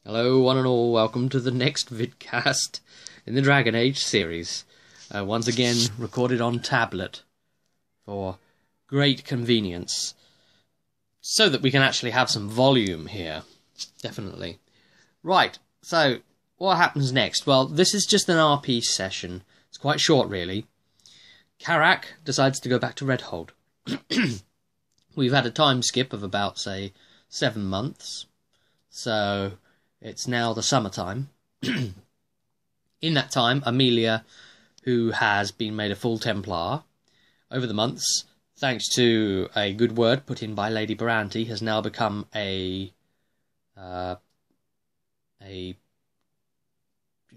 Hello one and all, welcome to the next vidcast in the Dragon Age series. Once again recorded on tablet for great convenience, so that we can actually have some volume here, definitely. Right, so what happens next? Well, this is just an RP session, it's quite short really. Karak decides to go back to Redhold. We've had a time skip of about, say, 7 months, so it's now the summertime. In that time, Amelia, who has been made a full Templar over the months, thanks to a good word put in by Lady Baranti, has now become a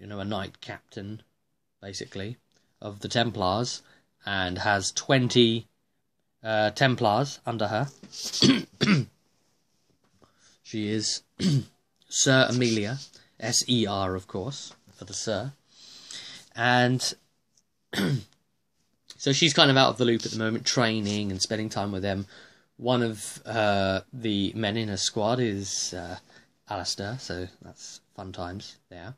knight captain, basically, of the Templars, and has 20 Templars under her. She is Sir Amelia, S-E-R, of course, for the Sir. And so she's kind of out of the loop at the moment, training and spending time with them. One of the men in her squad is Alistair, so that's fun times there.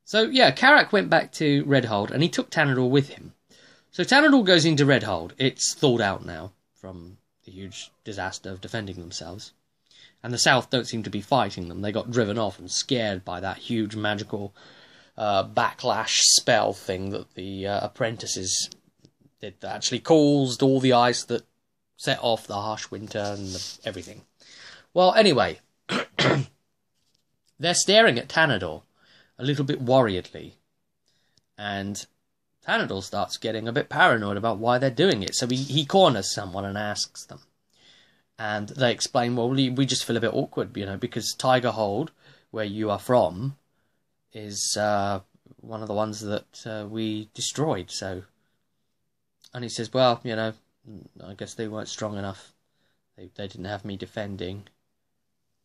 So, yeah, Karak went back to Redhold, and he took Tanador with him. So Tanador goes into Redhold. It's thawed out now from the huge disaster of defending themselves. And the South don't seem to be fighting them. They got driven off and scared by that huge magical backlash spell thing that the apprentices did, that actually caused all the ice that set off the harsh winter and everything. Well, anyway, they're staring at Tanador a little bit worriedly. And Tanador starts getting a bit paranoid about why they're doing it. So he corners someone and asks them. And they explain, well, we just feel a bit awkward, because Tiger Hold, where you are from, is one of the ones that we destroyed. So, and he says, well, I guess they weren't strong enough. They didn't have me defending.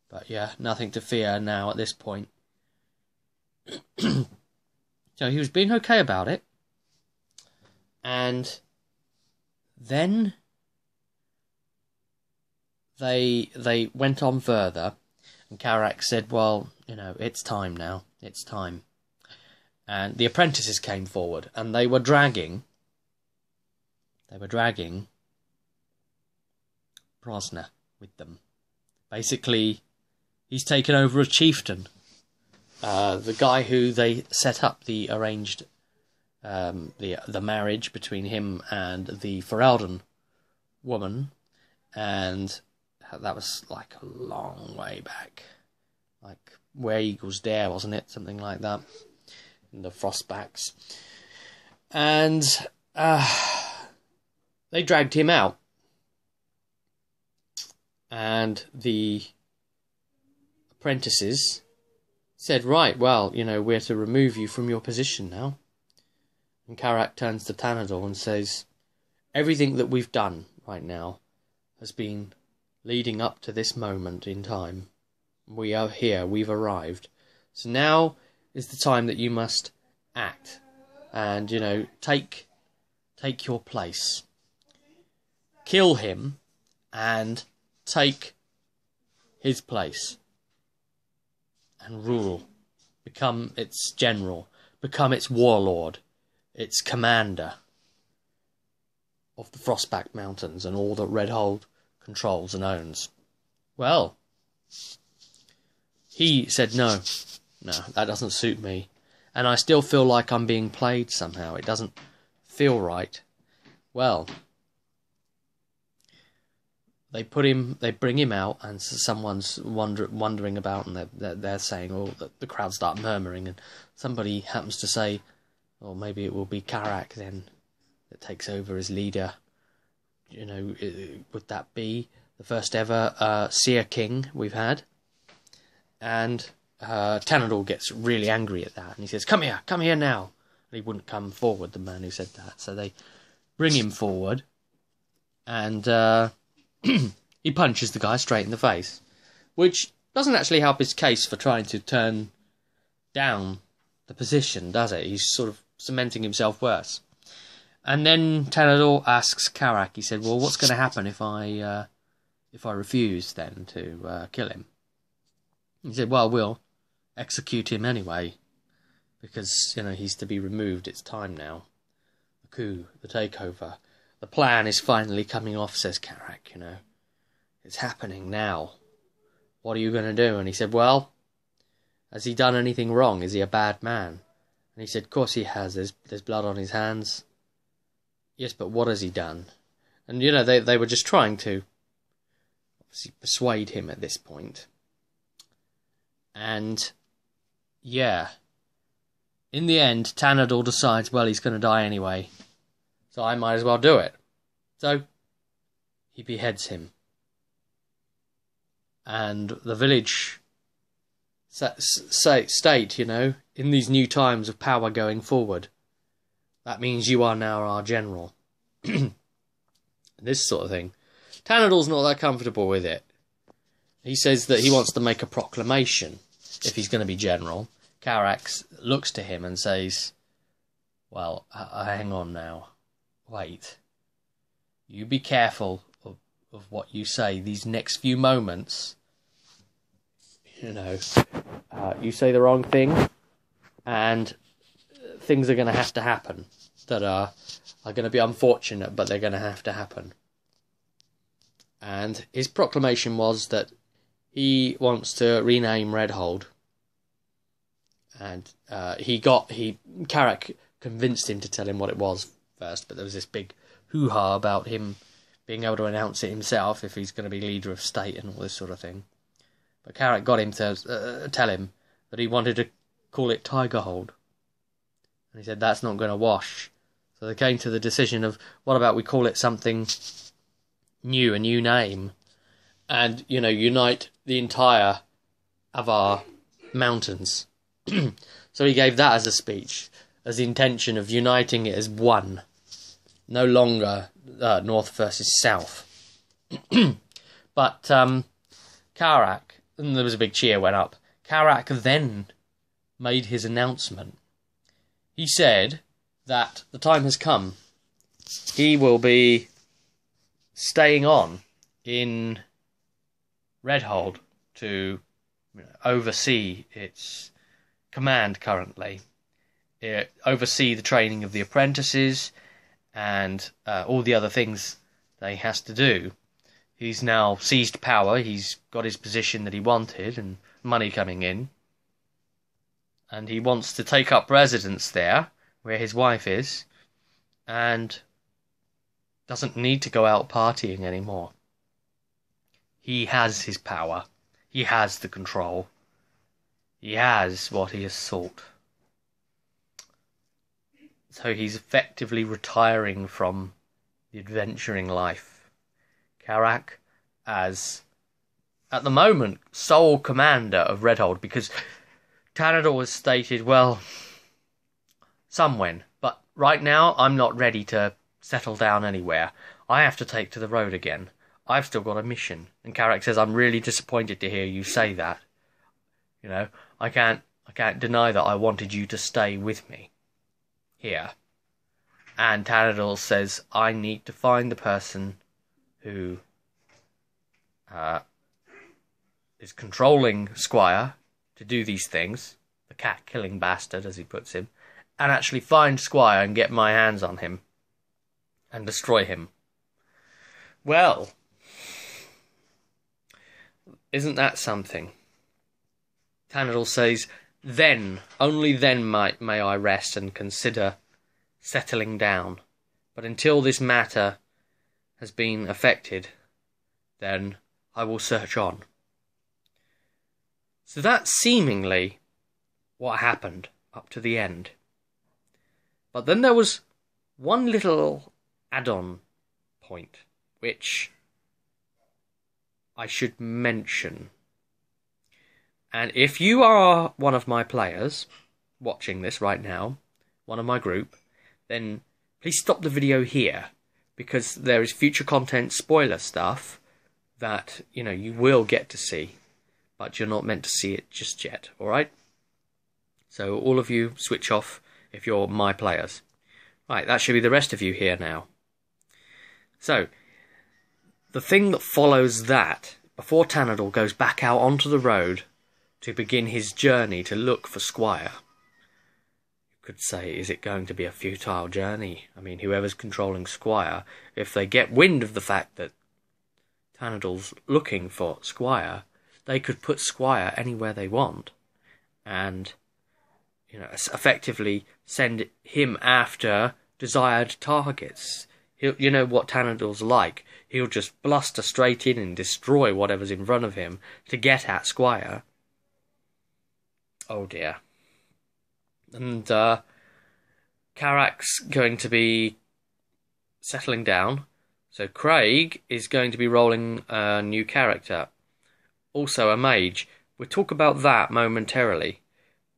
But yeah, nothing to fear now at this point. So he was being okay about it. And then they went on further, and Karak said, well, it's time now, it's time. And the apprentices came forward, and they were dragging Brosna with them. Basically, he's taken over as chieftain. The guy who they set up the arranged the marriage between him and the Ferelden woman, and that was like a long way back, like Where Eagles Dare, wasn't it? Something like that, in the Frostbacks. And they dragged him out, and the apprentices said, right, well, we're to remove you from your position now. And Karak turns to Tanador and says, everything that we've done right now has been leading up to this moment in time. We are here, we've arrived. So now is the time that you must act and, take your place. Kill him and take his place. And rule. Become its general. Become its warlord. Its commander of the Frostback Mountains and all that Redhold controls and owns. Well, he said, no, that doesn't suit me. And I still feel like I'm being played somehow. It doesn't feel right. Well, they bring him out, and someone's wondering about, and they're saying, oh, the crowd start murmuring, and somebody happens to say, or maybe it will be Karak then that takes over as leader. Would that be the first ever Seer King we've had? And Tanador gets really angry at that, and he says, come here now. And he wouldn't come forward, the man who said that. So they bring him forward, and he punches the guy straight in the face, which doesn't actually help his case for trying to turn down the position, does it? He's sort of cementing himself worse. And then Tanador asks Karak, he said, well, what's going to happen if I refuse then to kill him? He said, well, execute him anyway, because, you know, he's to be removed. It's time now. The coup, the takeover. The plan is finally coming off, says Karak, you know. It's happening now. What are you going to do? And he said, well, has he done anything wrong? Is he a bad man? And he said, of course he has. There's blood on his hands. Yes, but what has he done? And, you know, they were just trying to obviously persuade him at this point. And, yeah. In the end, Tanador decides, well, he's going to die anyway, so I might as well do it. So, he beheads him. And the village state, you know, in these new times of power going forward, that means you are now our general. This sort of thing. Tanador's not that comfortable with it. He says that he wants to make a proclamation if he's going to be general. Karak looks to him and says, well, hang on now. Wait. You be careful of what you say these next few moments. You know, you say the wrong thing, and things are going to have to happen that are going to be unfortunate, but they're going to have to happen. And his proclamation was that he wants to rename Redhold. And Karak convinced him to tell him what it was first, but there was this big hoo-ha about him being able to announce it himself if he's going to be leader of state and all this sort of thing. But Karak got him to tell him that he wanted to call it Tigerhold. And he said, that's not going to wash. So they came to the decision of, what about we call it something new, a new name, and, you know, unite the entire of our mountains. So he gave that as a speech, as the intention of uniting it as one. No longer North versus South. But Karak, and there was a big cheer went up, Karak then made his announcement. He said that the time has come. He will be staying on in Redhold to oversee its command currently, oversee the training of the apprentices and all the other things that he has to do. He's now seized power, he's got his position that he wanted and money coming in, and he wants to take up residence there where his wife is and doesn't need to go out partying anymore. He has his power, he has the control. He has what he has sought. So he's effectively retiring from the adventuring life. Karak, as, at the moment, sole commander of Redhold, because Tanador has stated, well, some when, but right now I'm not ready to settle down anywhere. I have to take to the road again. I've still got a mission. And Karak says, I'm really disappointed to hear you say that. You know, I can't deny that I wanted you to stay with me here. And Tanador says, I need to find the person who is controlling Squire to do these things, the cat-killing bastard, as he puts him, and actually find Squire and get my hands on him and destroy him. Well, isn't that something? Tanador says, then, only then may I rest and consider settling down. But until this matter has been effected, then I will search on. So that's seemingly what happened up to the end. But then there was one little add-on point, which I should mention. And if you are one of my players watching this right now, one of my group, then please stop the video here, because there is future content spoiler stuff that, you know, you will get to see, but you're not meant to see it just yet, alright? So all of you switch off if you're my players. Right, that should be the rest of you here now. So, the thing that follows that, before Tanador goes back out onto the road to begin his journey to look for Squire. You could say, is it going to be a futile journey? I mean, whoever's controlling Squire, if they get wind of the fact that Tannadle's looking for Squire, they could put Squire anywhere they want and, effectively send him after desired targets. You know what Tannadle's like. He'll just bluster straight in and destroy whatever's in front of him to get at Squire. Oh dear. And Carrack's going to be settling down. So Craig is going to be rolling a new character. Also a mage. We'll talk about that momentarily.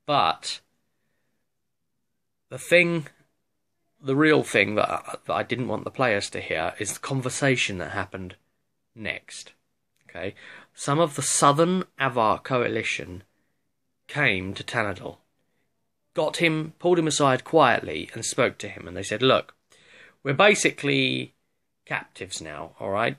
But the real thing that I didn't want the players to hear is the conversation that happened next. Okay, some of the Southern Avar coalition came to Tannadle, pulled him aside quietly and spoke to him, and they said, look, we're basically captives now, alright?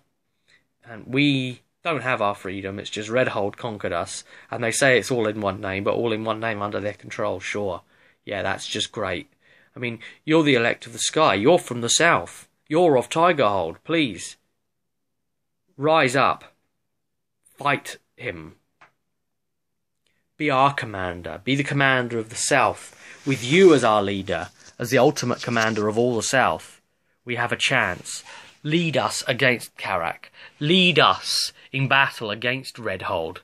And we don't have our freedom, it's just Redhold conquered us, and they say it's all in one name, but all in one name under their control, sure. Yeah, that's just great. I mean, you're the elect of the sky, you're from the south, you're of Tigerhold, please. Rise up. Fight him. Be our commander. Be the commander of the South. With you as our leader, as the ultimate commander of all the South, we have a chance. Lead us against Carrack. Lead us in battle against Redhold.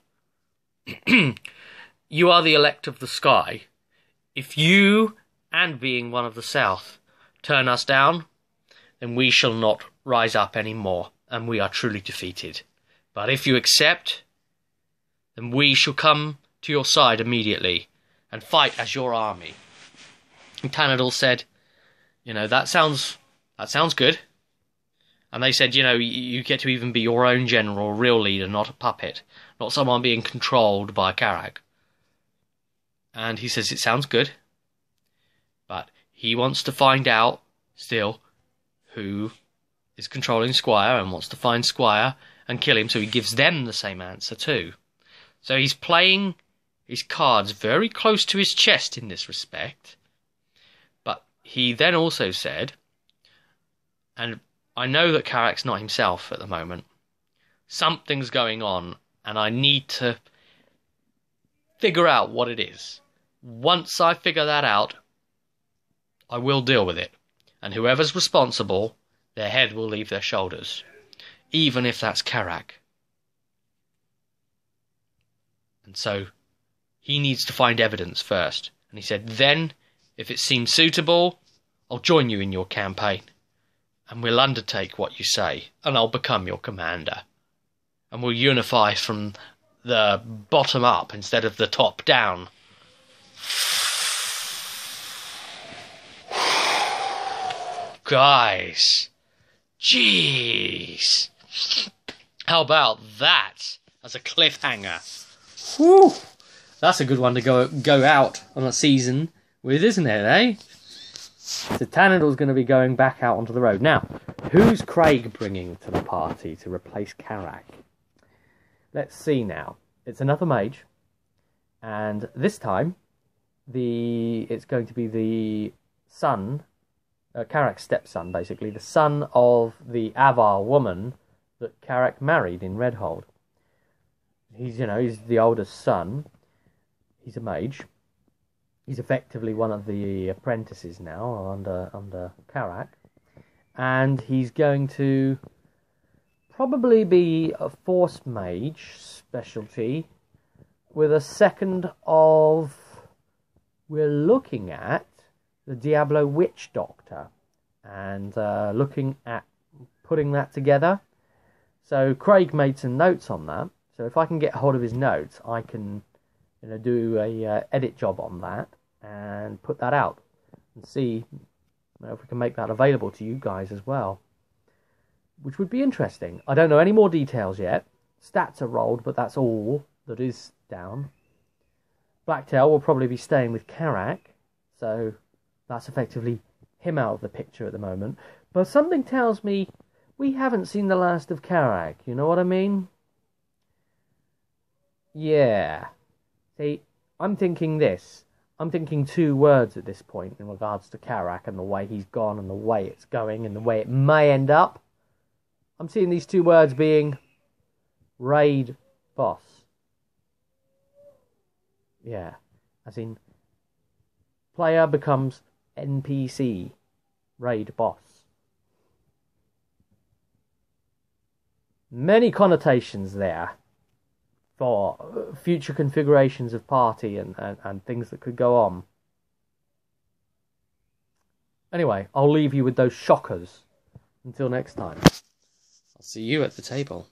You are the elect of the sky. If you, and being one of the South, turn us down, then we shall not rise up any more, and we are truly defeated. But if you accept, then we shall come to your side immediately and fight as your army. And Tannadle said, that sounds good. And they said, you get to even be your own general, real leader, not a puppet, not someone being controlled by Carrack. And he says, it sounds good. But he wants to find out, still, who is controlling Squire and wants to find Squire and kill him, so he gives them the same answer too. So he's playing his cards very close to his chest in this respect. But he then also said, and I know that Carrack's not himself at the moment, something's going on and I need to figure out what it is. Once I figure that out, I will deal with it. And whoever's responsible, their head will leave their shoulders. Even if that's Carrack. And so, he needs to find evidence first. And he said, then, if it seems suitable, I'll join you in your campaign. And we'll undertake what you say. And I'll become your commander. And we'll unify from the bottom up instead of the top down. Guys. Jeez. How about that as a cliffhanger? Whew. That's a good one to go out on a season with, isn't it, eh? So Tannadle's going to be going back out onto the road. Now, who's Craig bringing to the party to replace Carrack? Let's see now. It's another mage. And this time, it's going to be the son, Carrack's stepson, basically, the son of the Avar woman that Carrack married in Redhold. He's the oldest son. He's a mage. He's effectively one of the apprentices now under Carrack. And he's going to probably be a force mage specialty with a second of, we're looking at the Diablo Witch Doctor and looking at putting that together. So Craig made some notes on that. So if I can get hold of his notes, I can do a edit job on that and put that out and see if we can make that available to you guys as well, which would be interesting. I don't know any more details yet. Stats are rolled, but that's all that is down. Blacktail will probably be staying with Carrack, so that's effectively him out of the picture at the moment. But something tells me we haven't seen the last of Carrack, you know what I mean? Yeah. See, I'm thinking this. I'm thinking two words at this point in regards to Karak and the way he's gone and the way it's going and the way it may end up. I'm seeing these two words being raid boss. Yeah, as in player becomes NPC raid boss. Many connotations there for future configurations of party and things that could go on. Anyway, I'll leave you with those shockers. Until next time. I'll see you at the table.